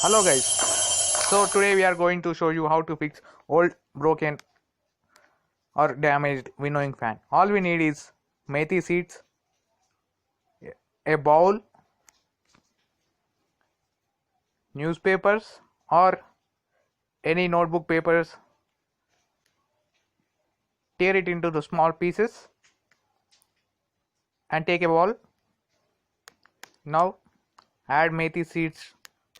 Hello guys, so today we are going to show you how to fix old, broken or damaged winnowing fan. All we need is methi seeds, a bowl, newspapers or any notebook papers. Tear it into the small pieces and take a bowl. Now add methi seeds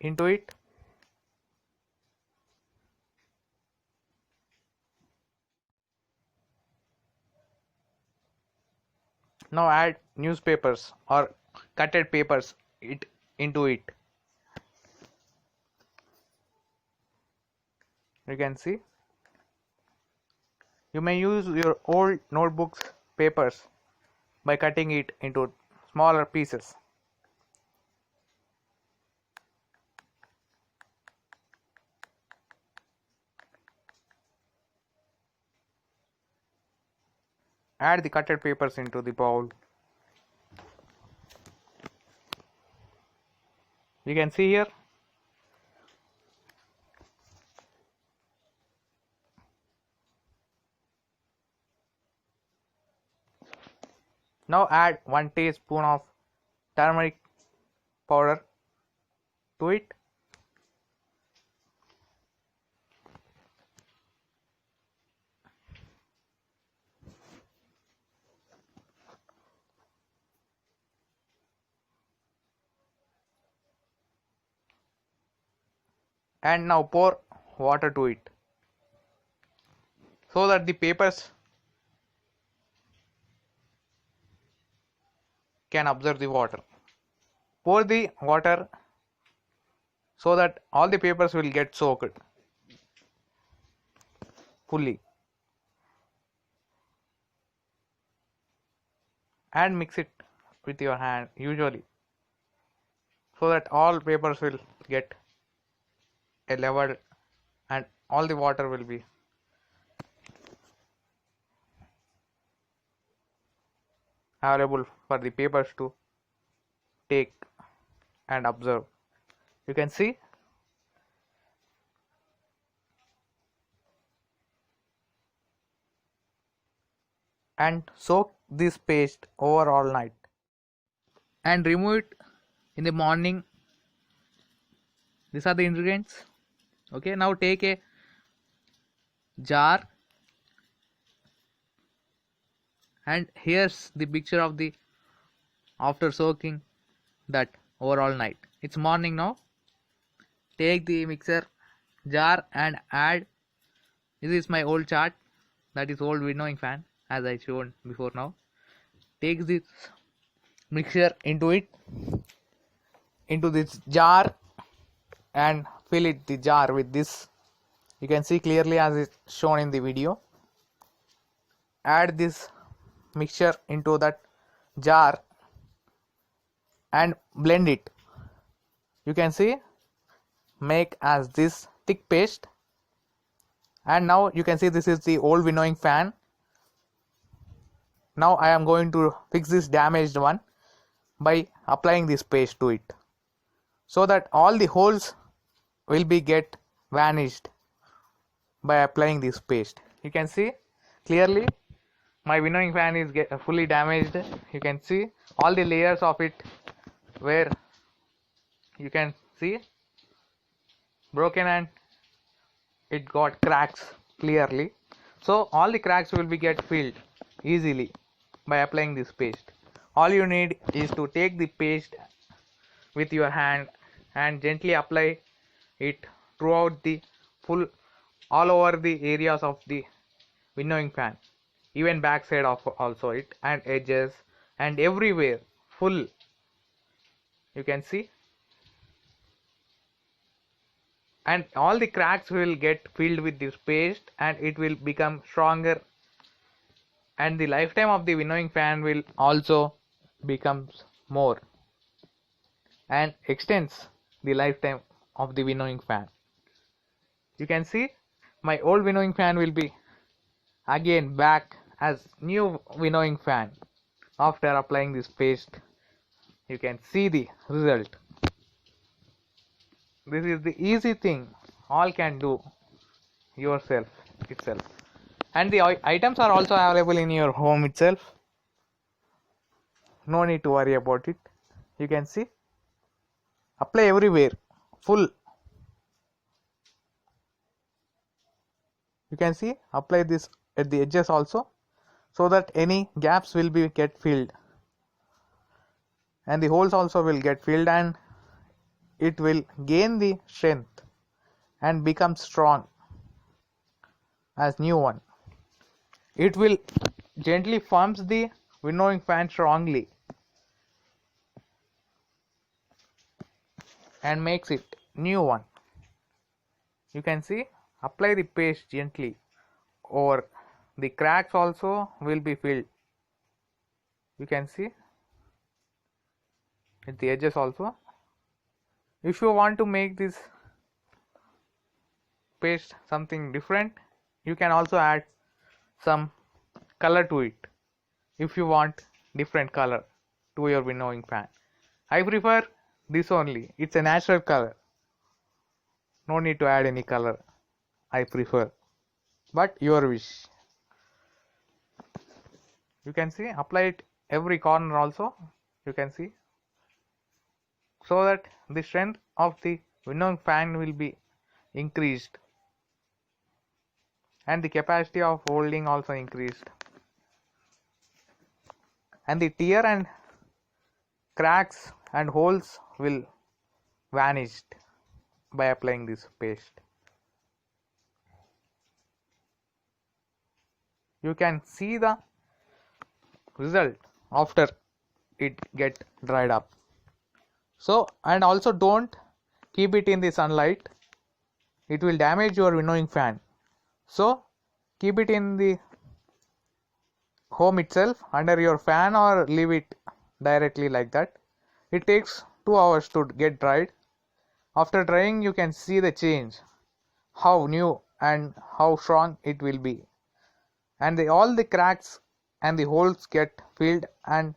into it. Now add newspapers or cutted papers into it. You can see. You may use your old notebooks papers by cutting it into smaller pieces. Add the cutted papers into the bowl. You can see here. Now add 1 teaspoon of turmeric powder to it. And now pour water to it so that the papers can absorb the water. Pour the water so that all the papers will get soaked fully. And mix it with your hand usually so that all papers will get a level and all the water will be available for the papers to take and observe. You can see. And soak this paste over all night and remove it in the morning. These are the ingredients. Okay, now take a jar and here's the picture of the after soaking that over all night. It's morning now. Take the mixer jar and add. This is my old chart, that is old winnowing fan as I showed before. Now take this mixture into this jar and fill the jar with this. You can see clearly as is shown in the video. Add this mixture into that jar and blend it. You can see, make as this thick paste. And now you can see this is the old winnowing fan. Now I am going to fix this damaged one by applying this paste to it so that all the holes will be get vanished by applying this paste. You can see clearly my winnowing fan is fully damaged. You can see all the layers of it where you can see broken and it got cracks clearly. So all the cracks will be get filled easily by applying this paste. All you need is to take the paste with your hand and gently apply it throughout the full all over the areas of the winnowing fan, even back side of also it, and edges and everywhere full. You can see, and all the cracks will get filled with this paste and it will become stronger, and the lifetime of the winnowing fan will also becomes more and extends the lifetime of the winnowing fan. You can see my old winnowing fan will be again back as new winnowing fan after applying this paste. You can see the result. This is the easy thing all can do yourself itself, and the items are also available in your home itself. No need to worry about it. You can see, apply everywhere full. You can see, apply this at the edges also, so that any gaps will be get filled, and the holes also will get filled, and it will gain the strength and become strong as new one. It will gently forms the winnowing fan strongly and makes it new one. You can see, apply the paste gently, or the cracks also will be filled. You can see at the edges also. If you want to make this paste something different, you can also add some color to it if you want different color to your winnowing fan. I prefer this only. It's a natural color. No need to add any color. I prefer, but your wish. You can see, apply it every corner also. You can see, so that the strength of the winnowing fan will be increased, and the capacity of holding also increased, and the tear and cracks and holes will vanished by applying this paste. You can see the result after it get dried up. So, and also don't keep it in the sunlight, it will damage your winnowing fan. So keep it in the home itself under your fan, or leave it directly like that. It takes 2 hours to get dried. After drying, you can see the change, how new and how strong it will be, and all the cracks and the holes get filled, and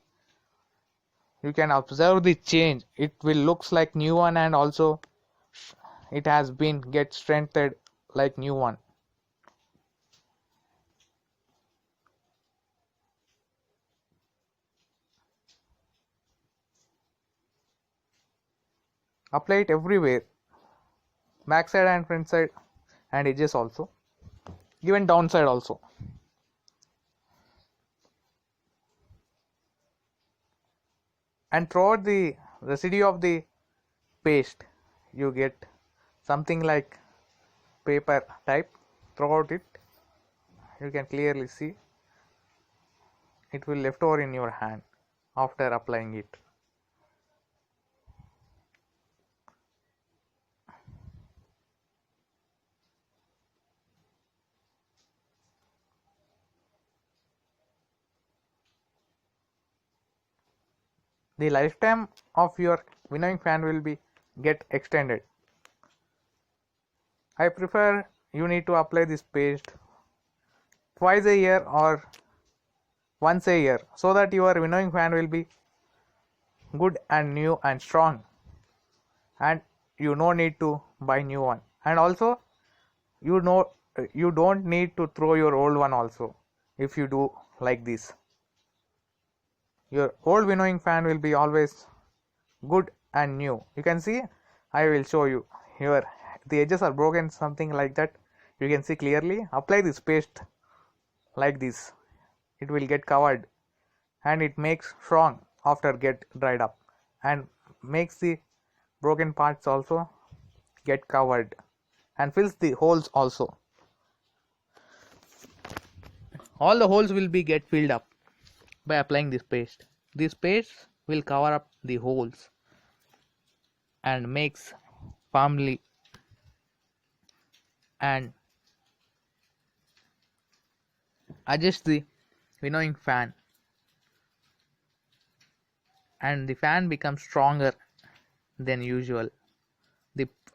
you can observe the change. It will looks like new one, and also it has been get strengthened like new one. Apply it everywhere, backside and front side and edges also, even downside also. And throughout the residue of the paste, you get something like paper type throughout it. You can clearly see it will left over in your hand after applying it. The lifetime of your winnowing fan will be get extended. I prefer you need to apply this paste twice a year or once a year, so that your winnowing fan will be good and new and strong, and you no need to buy new one. And also you don't need to throw your old one also. If you do like this, your old winnowing fan will be always good and new. You can see, I will show you here, the edges are broken, something like that. You can see clearly. Apply this paste like this, it will get covered, and it makes strong after get dried up, and makes the broken parts also get covered, and fills the holes also. All the holes will be get filled up by applying this paste. This paste will cover up the holes and makes firmly and adjust the winnowing fan, and the fan becomes stronger than usual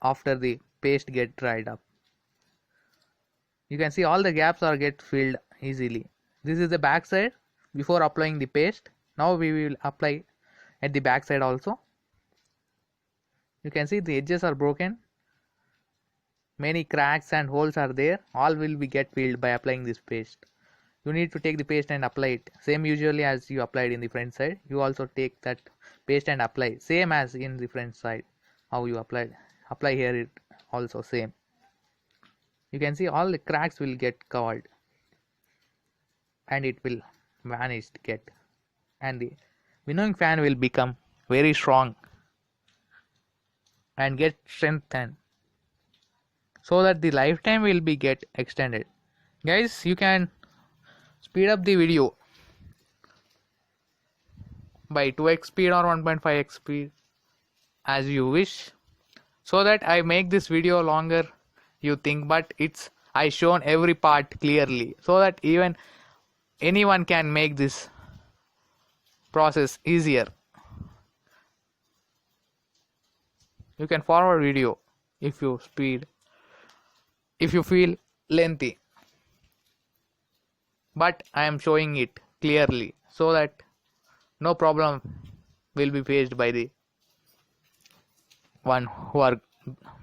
after the paste get dried up. You can see all the gaps are get filled easily. This is the back side before applying the paste. Now we will apply at the back side also. You can see the edges are broken, many cracks and holes are there, all will be get filled by applying this paste. You need to take the paste and apply it same usually as you applied in the front side. You also take that paste and apply same as in the front side. How you apply here it also same. You can see all the cracks will get covered and it will vanish get, and the winnowing fan will become very strong and get strengthened, so that the lifetime will be get extended. Guys, you can speed up the video by 2x speed or 1.5x speed as you wish, so that I make this video longer you think, but it's I shown every part clearly so that even anyone can make this process easier. You can forward video if you feel lengthy, but I am showing it clearly so that no problem will be faced by the one who are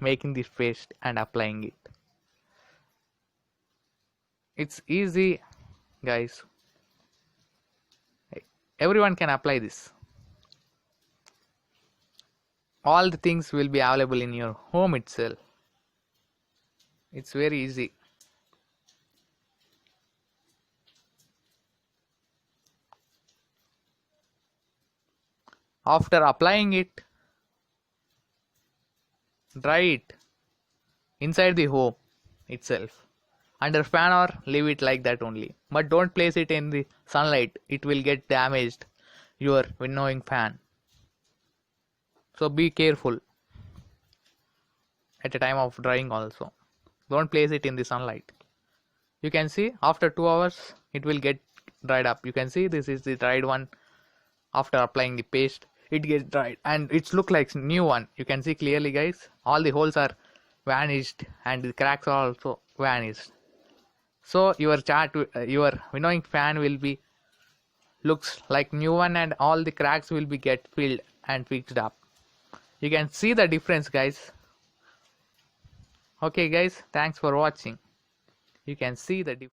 making this paste and applying it. It's easy, guys. Everyone can apply this. All the things will be available in your home itself. It's very easy. After applying it, dry it inside the home itself under fan or leave it like that only, but don't place it in the sunlight, it will get damaged your winnowing fan. So be careful at the time of drying also. Don't place it in the sunlight. You can see after 2 hours it will get dried up. You can see this is the dried one. After applying the paste, it gets dried and it's look like new one. You can see clearly, guys, all the holes are vanished and the cracks are also vanished. So your winnowing fan will be looks like new one and all the cracks will be get filled and fixed up. You can see the difference, guys. Okay guys, thanks for watching. You can see the difference.